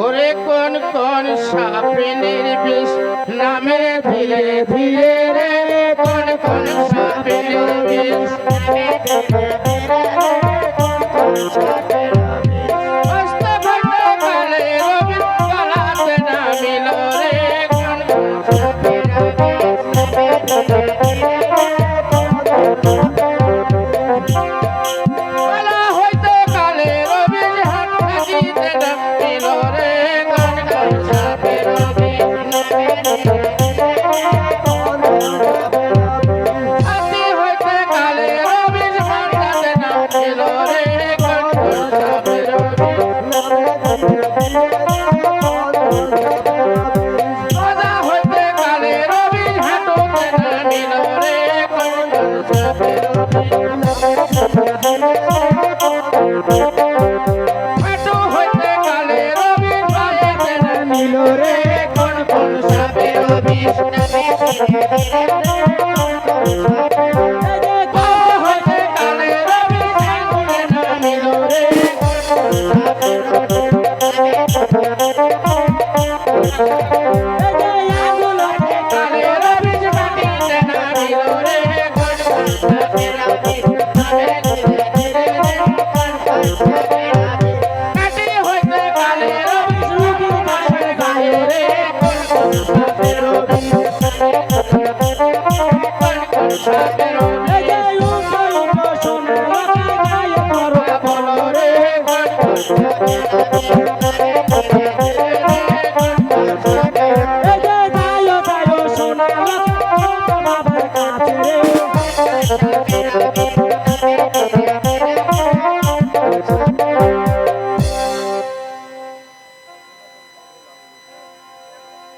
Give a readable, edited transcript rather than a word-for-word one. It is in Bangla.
ওরে কোন কোন সাপের বিষ নামে ধীরে ধীরে রে, কোন কোন সাপের বিষ নামে ধীরে ধীরে রে, কোন কোন সাপের বিষ কষ্ট করতে কালে রবি গলাতে নামিল রে, কোন কোন সাপের বিষ নামে ধীরে ধীরে রে, কোন কোন সাপের বিষ বলা হইতো কালে রবি হাত থাকিতে নামিল রে, কোন কোন সাপের বিষ নামে ধীরে ধীরে রে, কোন কোন সাপের বিষ হাতি হইতে কালে রবি হাতে নামিল রে, কোন কোন সাপের বিষ নামে ধীরে ধীরে রে, কোন কোন সাপের বিষ গদা হইতে কালে রবি হাটতে নামিল রে, কোন কোন সাপের বিষ নামে ধীরে ধীরে রে, কোন কোন সাপের বিষ হাটু হইতে কালে রবি পায়েতে নামিল রে, কোন কোন সাপের বিষ নামে ধীরে ধীরে রে, কোন কোন সাপের বিষ পা হইতে কালে রবি ঠাকুরে নামিল রে, কোন কোন সাপের বিষ নামে ধীরে ধীরে রে, আগুন হইতে কালে রবি মাটিতে নামিল রে, কোন কোন সাপের বিষ নামে ধীরে ধীরে রে, কোন কোন সাপের বিষ কাটি হইতে কালে রবি রুগীর পাশে যায় রে, কোন কোন সাপের বিষ নামে ধীরে ধীরে রে, কোন কোন সাপের বিষ সোনা লতা গায়ে মরবা বলো রে, কোন কোন সাপের বিষ নামে ধীরে ধীরে রে, কোন কোন সাপের সোনা লতা বাবার কাছে রে, কোন কোন সাপের বিষ